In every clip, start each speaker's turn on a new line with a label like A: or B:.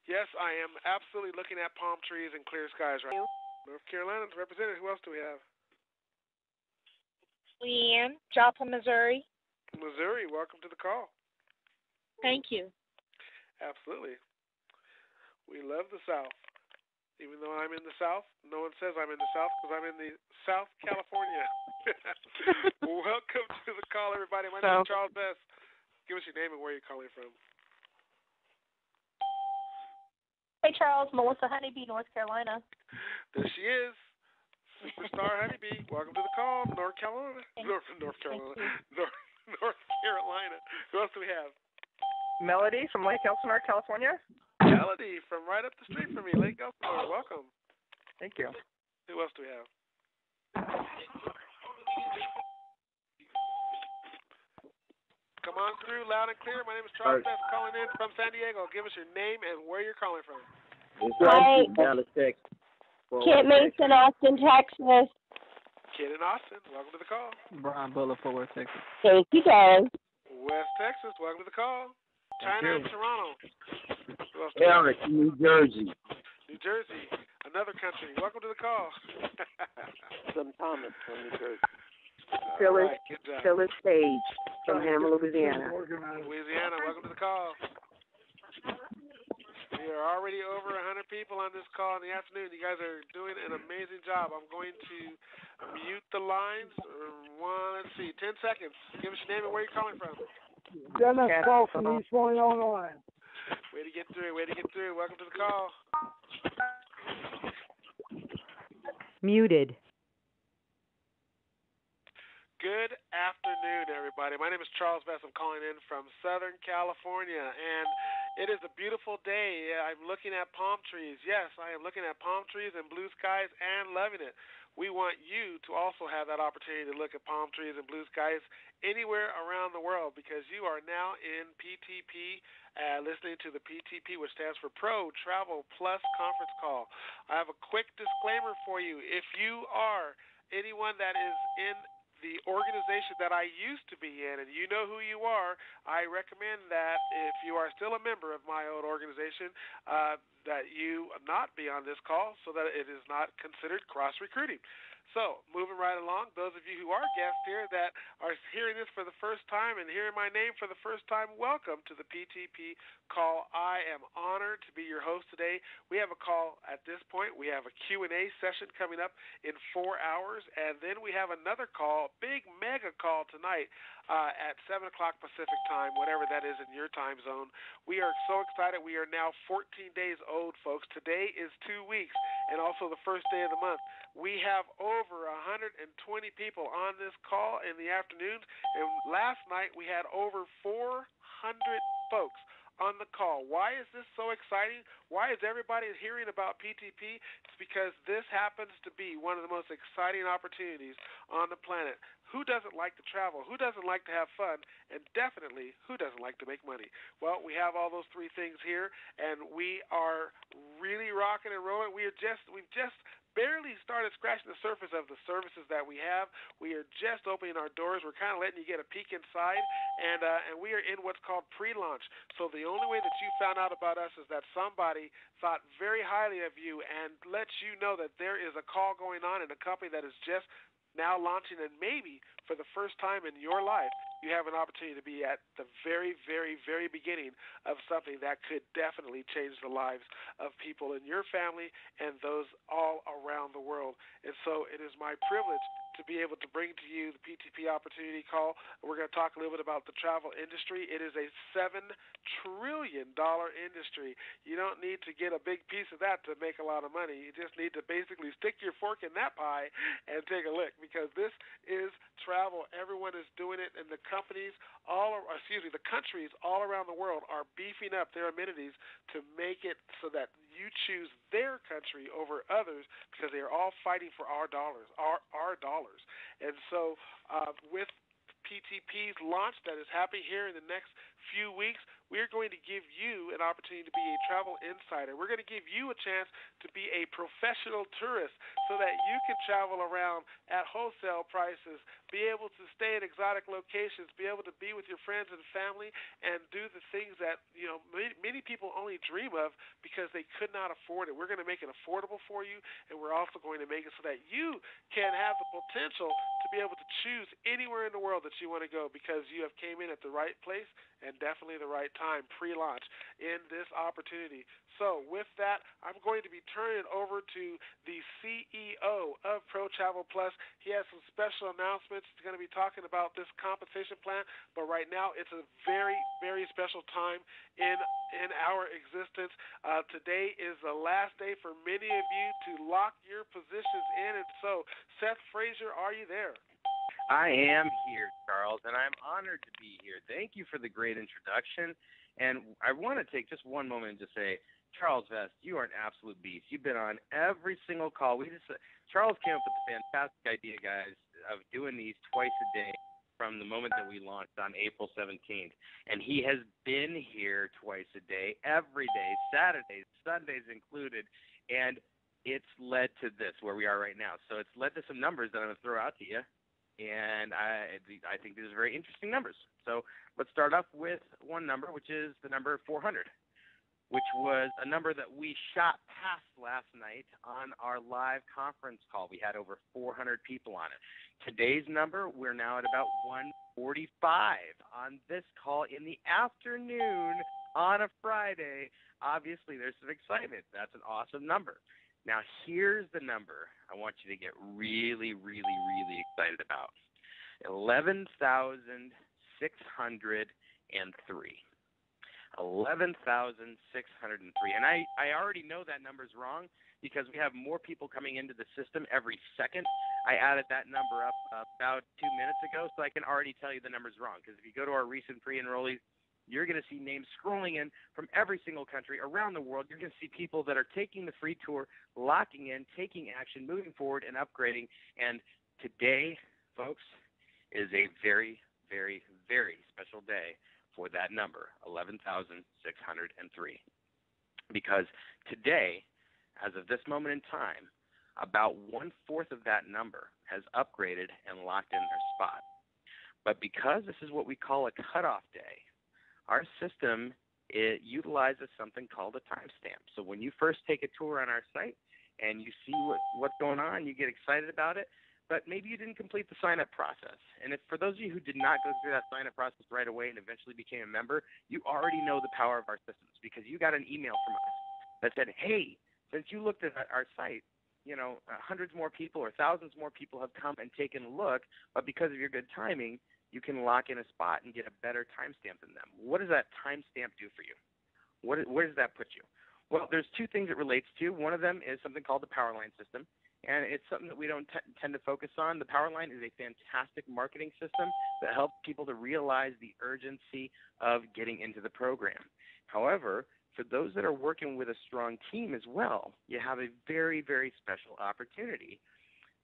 A: Yes, I am absolutely looking at palm trees and clear skies right now. North Carolina's represented. Who else do we have?
B: Leanne, Joplin, Missouri.
A: Missouri, welcome to the call.
B: Thank you.
A: Absolutely. We love the South. Even though I'm in the South, no one says I'm in the South because I'm in the South California. Welcome to the call, everybody. My name is Charles Best. Give us your name and where you're calling from.
C: Hey, Charles. Melissa Honeybee, North Carolina.
A: There she is. Superstar Honeybee. Welcome to the call, North Carolina. North Carolina. North Carolina. Who else do we have?
D: Melody from Lake Elsinore, California.
A: Melody from right up the street from me, Lake Elsinore. Welcome.
D: Thank you.
A: Who else do we have? Come on through loud and clear. My name is Charles Best, calling in from San Diego. Give us your name and where you're calling from.
E: Hi. Dallas, Texas. Kit Mason, Austin, Texas.
A: Kid in Austin, welcome to the call.
F: Brian Butler, Fort Worth, Texas.
E: Thank you, guys.
A: West Texas, welcome to the call. China and Toronto.
G: Eric, New Jersey.
A: New Jersey, another country. Welcome to the call.
H: Some Thomas from New Jersey.
G: Phyllis Page from Hammer, Louisiana.
A: Louisiana, welcome to the call. We are already over 100 people on this call in the afternoon. You guys are doing an amazing job. I'm going to mute the lines. 10 seconds. Give us your name and where you're calling from.
I: Dennis Paul from East Point, Illinois.
A: Way to get through. Welcome to the call.
J: Muted.
A: Good afternoon, everybody. My name is Charles Best. I'm calling in from Southern California, and it is a beautiful day. I'm looking at palm trees. Yes, I am looking at palm trees and blue skies and loving it. We want you to also have that opportunity to look at palm trees and blue skies anywhere around the world because you are now in PTP, listening to the PTP, which stands for ProTravelPlus conference call. I have a quick disclaimer for you. If you are anyone that is in the organization that I used to be in, and you know who you are, I recommend that if you are still a member of my old organization, that you not be on this call so that it is not considered cross-recruiting. So, moving right along, those of you who are guests here that are hearing this for the first time and hearing my name for the first time, welcome to the PTP call. I am honored to be your host today. We have a call at this point. We have a Q&A session coming up in 4 hours, and then we have another call, big mega call tonight at 7 o'clock Pacific time, whatever that is in your time zone. We are so excited. We are now 14 days old, folks. Today is 2 weeks and also the first day of the month. We have over 120 people on this call in the afternoons, and last night we had over 400 folks on the call. Why is this so exciting? Why is everybody hearing about PTP? It's because this happens to be one of the most exciting opportunities on the planet. Who doesn't like to travel? Who doesn't like to have fun? And definitely, who doesn't like to make money? Well, we have all those three things here, and we are really rocking and rolling. We've just barely started scratching the surface of the services that we have. We are just opening our doors. We're kind of letting you get a peek inside, and we are in what's called pre-launch. So the only way that you found out about us is that somebody thought very highly of you and lets you know that there is a call going on in a company that is just now launching, and maybe for the first time in your life, you have an opportunity to be at the very, very, very beginning of something that could definitely change the lives of people in your family and those all around the world. And so it is my privilege to be able to bring to you the PTP Opportunity Call. We're going to talk a little bit about the travel industry. It is a $7 trillion industry. You don't need to get a big piece of that to make a lot of money. You just need to basically stick your fork in that pie and take a lick, because this is travel. Everyone is doing it, and the countries all around the world are beefing up their amenities to make it so that you choose their country over others, because they are all fighting for our dollars, our dollars. And so with PTP's launch that is happening here in the next few weeks, we're going to give you an opportunity to be a travel insider. We're going to give you a chance to be a professional tourist so that you can travel around at wholesale prices, be able to stay in exotic locations, be able to be with your friends and family, and do the things that many people only dream of because they could not afford it. We're going to make it affordable for you, and we're also going to make it so that you can have the potential to be able to choose anywhere in the world that you want to go because you have came in at the right place and definitely the right time pre-launch in this opportunity. So with that, I'm going to be turning it over to the CEO of ProTravelPlus. He has some special announcements. He's going to be talking about this compensation plan, but right now it's a very, very special time in our existence. Today is the last day for many of you to lock your positions in, and so Seth Frazier, are you there?
K: I am here, Charles, and I'm honored to be here. Thank you for the great introduction. And I want to take just one moment and just say, Charles Vest, you are an absolute beast. You've been on every single call. Charles came up with the fantastic idea, guys, of doing these twice a day from the moment that we launched on April 17th. And he has been here twice a day, every day, Saturdays, Sundays included. And it's led to this, where we are right now. So it's led to some numbers that I'm going to throw out to you. And I think these are very interesting numbers. So let's start off with one number, which is the number 400, which was a number that we shot past last night on our live conference call. We had over 400 people on it. Today's number, we're now at about 145 on this call in the afternoon on a Friday. Obviously, there's some excitement. That's an awesome number. Now, here's the number I want you to get really, really, really excited about. 11,603. 11,603. And I already know that number's wrong because we have more people coming into the system every second. I added that number up about 2 minutes ago, so I can already tell you the number's wrong. Because if you go to our recent pre-enrollees, you're going to see names scrolling in from every single country around the world. You're going to see people that are taking the free tour, locking in, taking action, moving forward, and upgrading. And today, folks, is a very, very, very special day for that number, 11,603. Because today, as of this moment in time, about 1/4 of that number has upgraded and locked in their spot. But because this is what we call a cutoff day, our system, it utilizes something called a timestamp. So when you first take a tour on our site and you see what's going on, you get excited about it, but maybe you didn't complete the sign-up process. And if for those of you who did not go through that sign-up process right away and eventually became a member, you already know the power of our systems because you got an email from us that said, hey, since you looked at our site, hundreds more people or thousands more people have come and taken a look, but because of your good timing, you can lock in a spot and get a better timestamp than them. What does that timestamp do for you? Where does that put you? Well, there's two things it relates to. One of them is something called the Powerline system, and it's something that we don't tend to focus on. The Powerline is a fantastic marketing system that helps people to realize the urgency of getting into the program. However, for those that are working with a strong team as well, you have a very, very special opportunity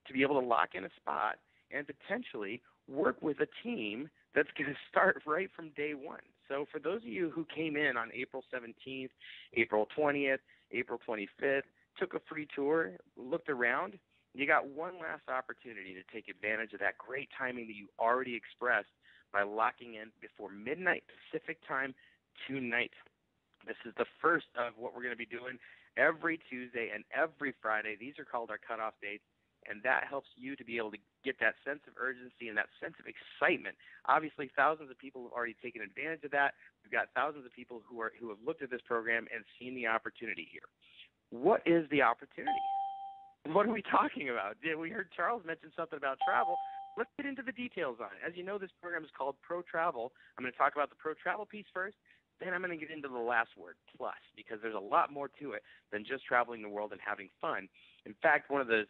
K: to be able to lock in a spot and potentially work with a team that's going to start right from day one. So for those of you who came in on April 17th, April 20th, April 25th, took a free tour, looked around, you got one last opportunity to take advantage of that great timing that you already expressed by locking in before midnight Pacific time tonight. This is the first of what we're going to be doing every Tuesday and every Friday. These are called our cutoff dates. And that helps you to be able to get that sense of urgency and that sense of excitement. Obviously, thousands of people have already taken advantage of that. We've got thousands of people who have looked at this program and seen the opportunity here. What is the opportunity? What are we talking about? We heard Charles mention something about travel. Let's get into the details on it. As you know, this program is called ProTravel. I'm going to talk about the ProTravel piece first. Then I'm going to get into the last word, plus, because there's a lot more to it than just traveling the world and having fun. In fact, one of the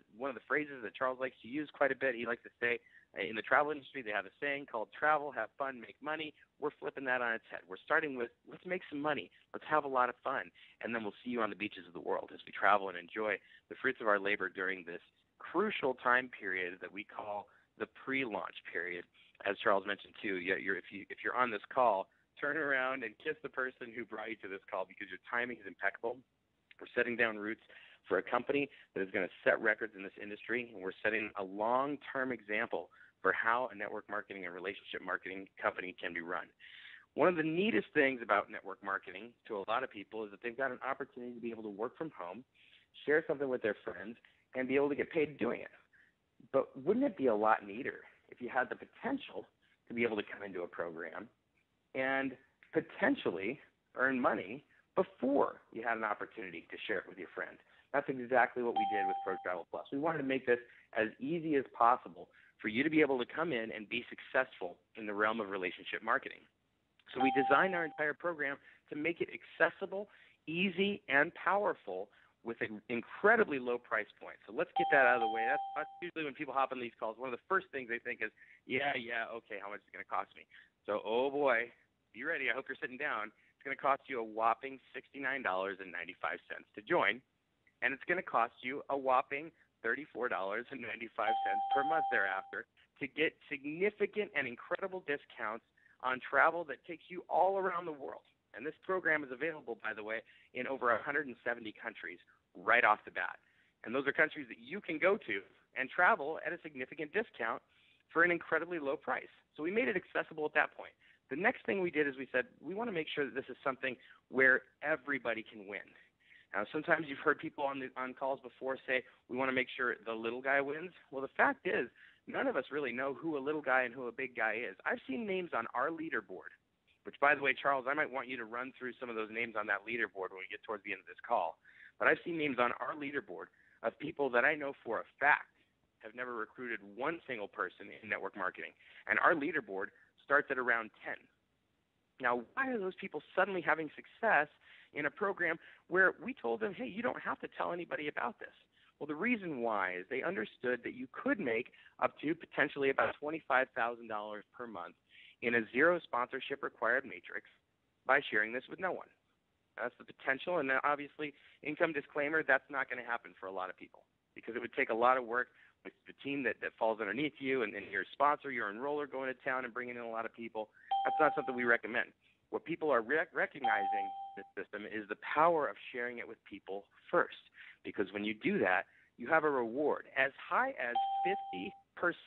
K: phrases that Charles likes to use quite a bit, he likes to say, in the travel industry, they have a saying called travel, have fun, make money. We're flipping that on its head. We're starting with, let's make some money. Let's have a lot of fun. And then we'll see you on the beaches of the world as we travel and enjoy the fruits of our labor during this crucial time period that we call the pre-launch period. as Charles mentioned too, if you're on this call, turn around and kiss the person who brought you to this call, because your timing is impeccable. We're setting down roots for a company that is going to set records in this industry, and we're setting a long-term example for how a network marketing and relationship marketing company can be run. One of the neatest things about network marketing to a lot of people is that they've got an opportunity to be able to work from home, share something with their friends, and be able to get paid doing it. But wouldn't it be a lot neater if you had the potential to be able to come into a program and potentially earn money before you had an opportunity to share it with your friend? That's exactly what we did with ProTravelPlus. We wanted to make this as easy as possible for you to be able to come in and be successful in the realm of relationship marketing. So we designed our entire program to make it accessible, easy, and powerful with an incredibly low price point. So let's get that out of the way. That's usually when people hop on these calls, one of the first things they think is, okay, how much is it going to cost me? So, oh boy, be ready. I hope you're sitting down. It's going to cost you a whopping $69.95 to join, and it's going to cost you a whopping $34.95 per month thereafter to get significant and incredible discounts on travel that takes you all around the world. And this program is available, by the way, in over 170 countries right off the bat. And those are countries that you can go to and travel at a significant discount for an incredibly low price. So we made it accessible at that point. The next thing we did is we said, we want to make sure that this is something where everybody can win. Now, sometimes you've heard people on calls before say, we want to make sure the little guy wins. Well, the fact is, none of us really know who a little guy and who a big guy is. I've seen names on our leaderboard, which, by the way, Charles, I might want you to run through some of those names on that leaderboard when we get towards the end of this call. But I've seen names on our leaderboard of people that I know for a fact have never recruited one single person in network marketing. And our leaderboard starts at around 10. Now, why are those people suddenly having success in a program where we told them, hey, you don't have to tell anybody about this? Well, the reason why is they understood that you could make up to potentially about $25,000 per month in a zero sponsorship required matrix by sharing this with no one. That's the potential, and then obviously, income disclaimer, that's not going to happen for a lot of people because it would take a lot of work with the team that falls underneath you and your sponsor, your enroller going to town and bringing in a lot of people. That's not something we recommend. What people are recognizing this system is the power of sharing it with people first, because when you do that, you have a reward as high as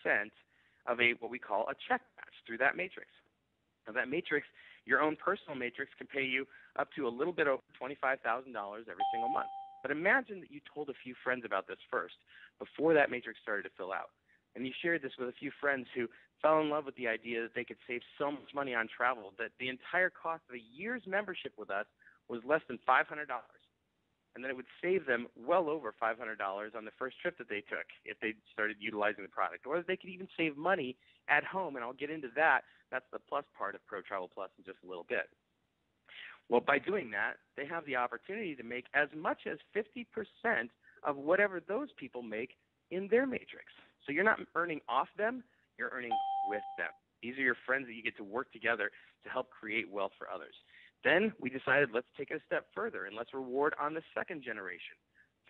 K: 50% of what we call a check match through that matrix. Now, that matrix, your own personal matrix, can pay you up to a little bit over $25,000 every single month. But imagine that you told a few friends about this first before that matrix started to fill out. And you shared this with a few friends who fell in love with the idea that they could save so much money on travel that the entire cost of a year's membership with us was less than $500. And then it would save them well over $500 on the first trip that they took if they started utilizing the product. Or they could even save money at home, and I'll get into that. That's the plus part of ProTravelPlus in just a little bit. Well, by doing that, they have the opportunity to make as much as 50% of whatever those people make in their matrix. So you're not earning off them, you're earning with them. These are your friends that you get to work together to help create wealth for others. Then we decided, let's take it a step further and let's reward on the second generation,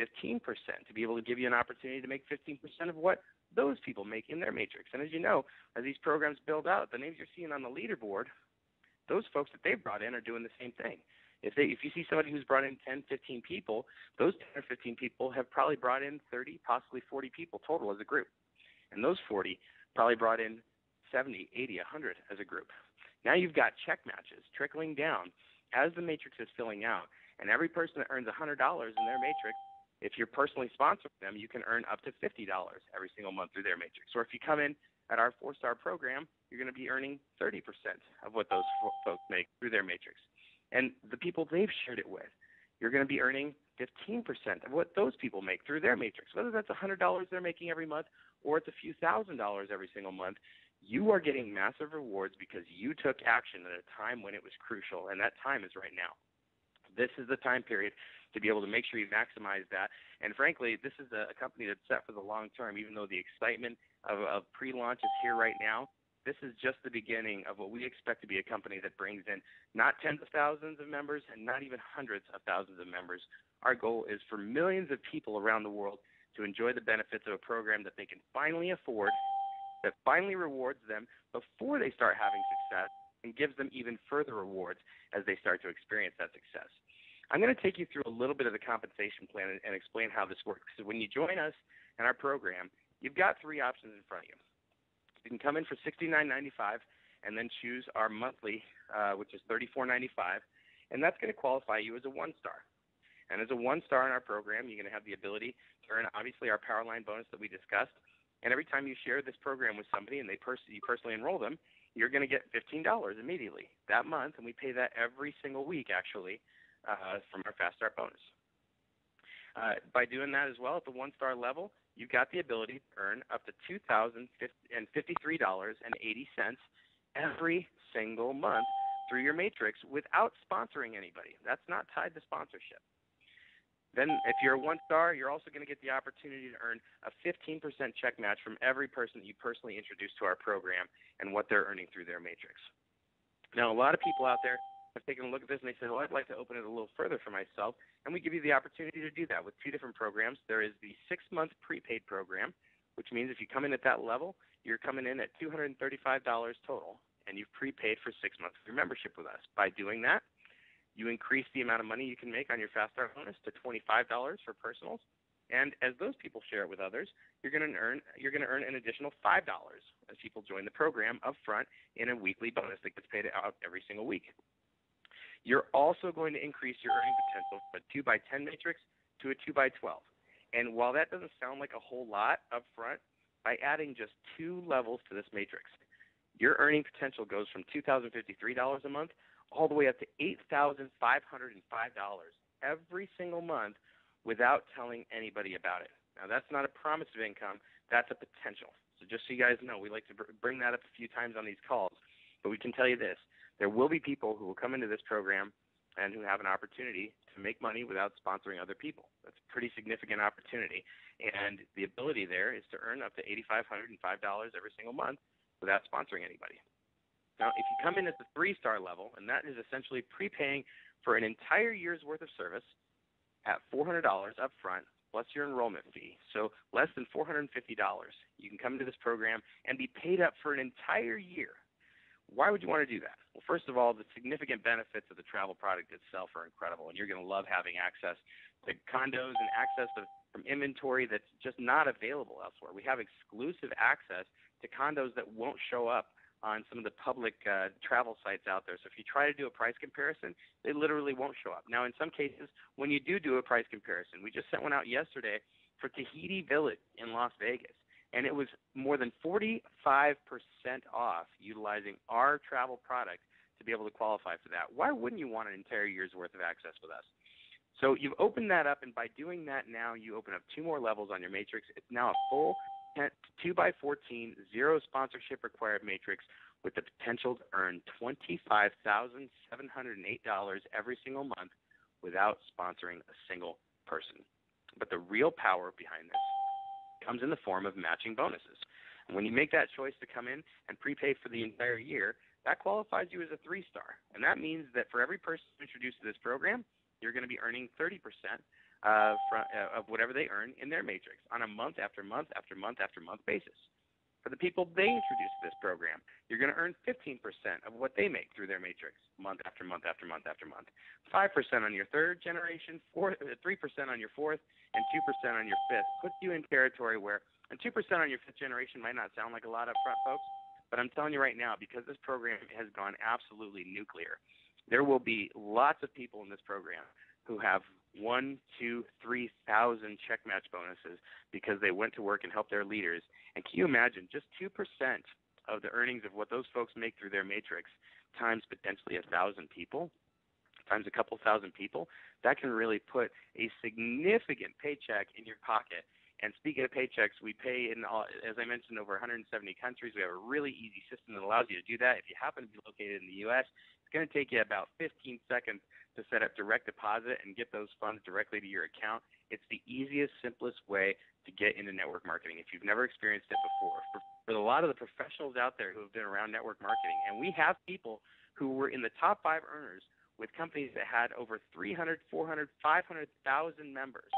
K: 15%, to be able to give you an opportunity to make 15% of what those people make in their matrix. And as you know, as these programs build out, the names you're seeing on the leaderboard, those folks that they've brought in are doing the same thing. If you see somebody who's brought in 10, 15 people, those 10 or 15 people have probably brought in 30, possibly 40 people total as a group. And those 40 probably brought in 70, 80, 100 as a group. Now you've got check matches trickling down as the matrix is filling out. And every person that earns $100 in their matrix, if you're personally sponsoring them, you can earn up to $50 every single month through their matrix. Or if you come in at our 4-star program, you're going to be earning 30% of what those folks make through their matrix. And the people they've shared it with, you're going to be earning 15% of what those people make through their matrix. Whether that's $100 they're making every month or it's a few $1,000s every single month, you are getting massive rewards because you took action at a time when it was crucial, and that time is right now. This is the time period to be able to make sure you maximize that. And frankly, this is a company that's set for the long term, even though the excitement of pre-launch is here right now. This is just the beginning of what we expect to be a company that brings in not tens of thousands of members and not even hundreds of thousands of members. Our goal is for millions of people around the world to enjoy the benefits of a program that they can finally afford that finally rewards them before they start having success and gives them even further rewards as they start to experience that success. I'm going to take you through a little bit of the compensation plan and explain how this works. So when you join us in our program, you've got three options in front of you. You can come in for $69.95 and then choose our monthly, which is $34.95, and that's going to qualify you as a one-star. And as a one-star in our program, you're going to have the ability to earn, obviously, our Powerline bonus that we discussed. And every time you share this program with somebody and you personally enroll them, you're going to get $15 immediately that month, and we pay that every single week, actually, from our Fast Start bonus. By doing that as well at the one-star level, you've got the ability to earn up to $2,053.80 every single month through your matrix without sponsoring anybody. That's not tied to sponsorship. Then if you're a one-star, you're also going to get the opportunity to earn a 15% check match from every person that you personally introduce to our program and what they're earning through their matrix. Now, a lot of people out there have taken a look at this and they say, well, I'd like to open it a little further for myself, and we give you the opportunity to do that with two different programs. There is the 6-month prepaid program, which means if you come in at that level, you're coming in at $235 total, and you've prepaid for 6 months of your membership with us. By doing that, you increase the amount of money you can make on your Fast Start bonus to $25 for personals, and as those people share it with others, you're going to earn an additional $5 as people join the program up front in a weekly bonus that gets paid out every single week. You're also going to increase your earning potential from a 2x10 matrix to a 2x12. And while that doesn't sound like a whole lot up front, by adding just 2 levels to this matrix, your earning potential goes from $2,053 a month all the way up to $8,505 every single month without telling anybody about it. Now, that's not a promise of income. That's a potential. So just so you guys know, we like to bring that up a few times on these calls. But we can tell you this. There will be people who will come into this program and who have an opportunity to make money without sponsoring other people. That's a pretty significant opportunity. And the ability there is to earn up to $8,505 every single month without sponsoring anybody. Now, if you come in at the 3-star level, and that is essentially prepaying for an entire year's worth of service at $400 up front, plus your enrollment fee, so less than $450, you can come into this program and be paid up for an entire year. Why would you want to do that? Well, first of all, the significant benefits of the travel product itself are incredible, and you're going to love having access to condos and access from inventory that's just not available elsewhere. We have exclusive access to condos that won't show up on some of the public travel sites out there. So if you try to do a price comparison, they literally won't show up. Now, in some cases, when you do a price comparison, we just sent one out yesterday for Tahiti Village in Las Vegas, and it was more than 45% off utilizing our travel product to be able to qualify for that. Why wouldn't you want an entire year's worth of access with us? So you've opened that up, and by doing that now, you open up 2 more levels on your matrix. It's now a full 2x14, 0 sponsorship required matrix with the potential to earn $25,708 every single month without sponsoring a single person. But the real power behind this comes in the form of matching bonuses. And when you make that choice to come in and prepay for the entire year, that qualifies you as a 3-star. And that means that for every person introduced to this program, you're going to be earning 30% of whatever they earn in their matrix on a month after month after month after month basis. For the people they introduce to this program, you're going to earn 15% of what they make through their matrix month after month after month after month. 5% on your 3rd generation, 3% on your 4th, and 2% on your 5th. Puts you in territory where, and 2% on your 5th generation might not sound like a lot up front, folks, but I'm telling you right now, because this program has gone absolutely nuclear, there will be lots of people in this program who have 1,000, 2,000, 3,000 check match bonuses because they went to work and helped their leaders. And can you imagine just 2% of the earnings of what those folks make through their matrix times potentially 1,000 people, times a couple thousand people? That can really put a significant paycheck in your pocket. And speaking of paychecks, we pay in, as I mentioned, over 170 countries. We have a really easy system that allows you to do that. If you happen to be located in the U.S., it's going to take you about 15 seconds to set up direct deposit and get those funds directly to your account. It's the easiest, simplest way to get into network marketing if you've never experienced it before. For a lot of the professionals out there who have been around network marketing, and we have people who were in the top 5 earners with companies that had over 300, 400, 500,000 members.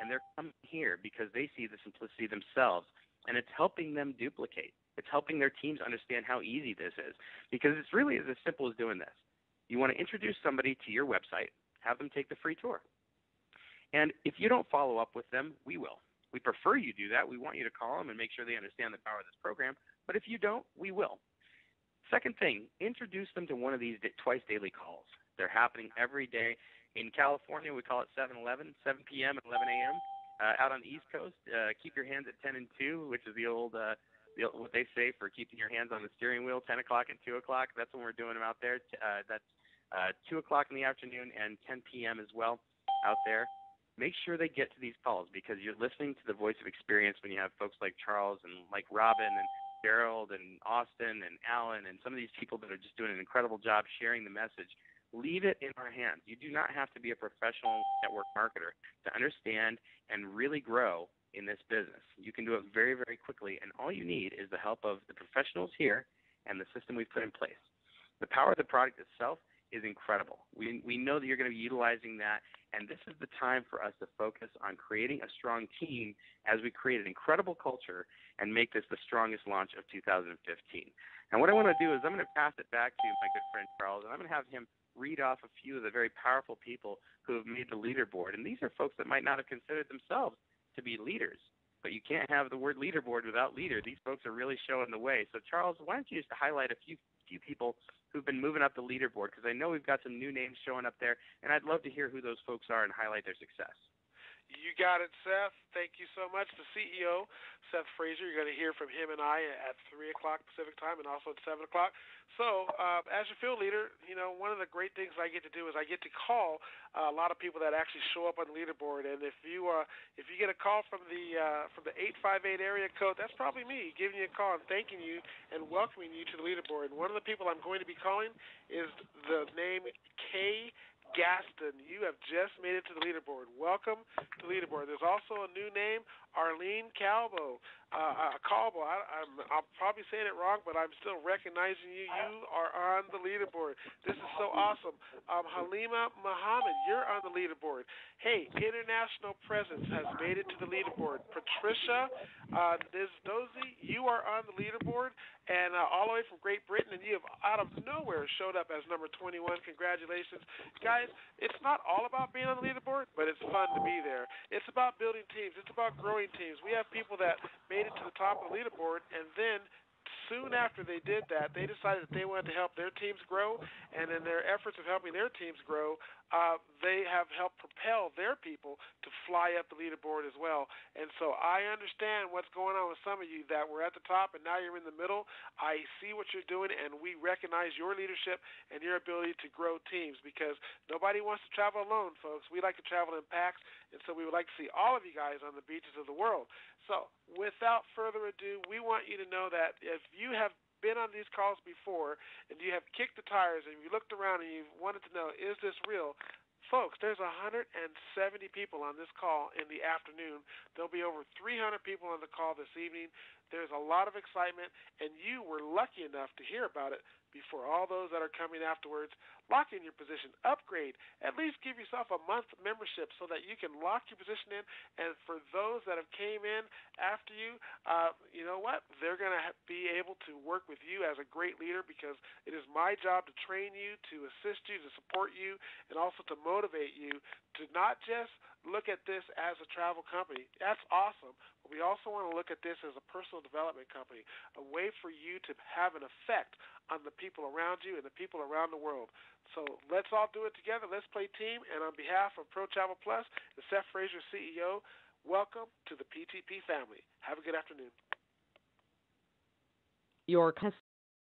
K: And they're coming here because they see the simplicity themselves, and it's helping them duplicate. It's helping their teams understand how easy this is, because it's really as simple as doing this. You want to introduce somebody to your website, have them take the free tour. And if you don't follow up with them, we will. We prefer you do that. We want you to call them and make sure they understand the power of this program. But if you don't, we will. Second thing, introduce them to one of these twice daily calls. They're happening every day. In California, we call it 7-11, 7 p.m. and 11 a.m. Out on the East Coast, keep your hands at 10 and 2, which is the old what they say for keeping your hands on the steering wheel, 10 o'clock and 2 o'clock. That's when we're doing them out there. That's 2 o'clock in the afternoon and 10 p.m. as well out there. Make sure they get to these calls, because you're listening to the voice of experience when you have folks like Charles and like Robin and Gerald and Austin and Alan and some of these people that are just doing an incredible job sharing the message. Leave it in our hands. You do not have to be a professional network marketer to understand and really grow in this business. You can do it very, very quickly, and all you need is the help of the professionals here and the system we've put in place. The power of the product itself is incredible. We know that you're going to be utilizing that, and this is the time for us to focus on creating a strong team as we create an incredible culture and make this the strongest launch of 2015. And what I want to do is I'm going to pass it back to my good friend Charles, and I'm going to have him read off a few of the very powerful people who have made the leaderboard. And these are folks that might not have considered themselves to be leaders, but you can't have the word leaderboard without leader. These folks are really showing the way. So Charles, why don't you just highlight a few people who've been moving up the leaderboard, because I know we've got some new names showing up there, and I'd love to hear who those folks are and highlight their success.
A: You got it, Seth. Thank you so much. The CEO, Seth Frazier, you're going to hear from him and I at 3 o'clock Pacific time and also at 7 o'clock. So as your field leader, one of the great things I get to do is I get to call a lot of people that actually show up on the leaderboard. And if you get a call from the 858 area code, that's probably me giving you a call and thanking you and welcoming you to the leaderboard. And one of the people I'm going to be calling is the name Kay Gaston. You have just made it to the leaderboard. Welcome to the leaderboard. There's also a new name, Arlene Calbo. Calbo. I'm probably saying it wrong, but I'm still recognizing you. You are on the leaderboard. This is so awesome. Halima Muhammad, you're on the leaderboard. Hey, international presence has made it to the leaderboard. Patricia Nizdozi, you are on the leaderboard, and all the way from Great Britain, and you have out of nowhere showed up as number 21. Congratulations. Guys, it's not all about being on the leaderboard, but it's fun to be there. It's about building teams. It's about growing teams. We have people that made it to the top of the leaderboard, and then soon after they did that, they decided that they wanted to help their teams grow, and in their efforts of helping their teams grow, they have helped propel their people to fly up the leaderboard as well. And so I understand what's going on with some of you that were at the top and now you're in the middle. I see what you're doing, and we recognize your leadership and your ability to grow teams, because nobody wants to travel alone, folks. We like to travel in packs, and so we would like to see all of you guys on the beaches of the world. So without further ado, we want you to know that if you have been on these calls before and you have kicked the tires and you looked around and you wanted to know, is this real? Folks, there's 170 people on this call in the afternoon. There'll be over 300 people on the call this evening. There's a lot of excitement, and you were lucky enough to hear about it before all those that are coming afterwards. Lock in your position, upgrade, at least give yourself a month membership so that you can lock your position in. And for those that have came in after you, you know what? They're going to be able to work with you as a great leader, because it is my job to train you, to assist you, to support you, and also to motivate you to not just look at this as a travel company. That's awesome. But we also want to look at this as a personal development company, a way for you to have an effect on the people around you and the people around the world. So let's all do it together. Let's play team. And on behalf of ProTravelPlus and Seth Frazier, CEO, welcome to the PTP family. Have a good afternoon.
J: Your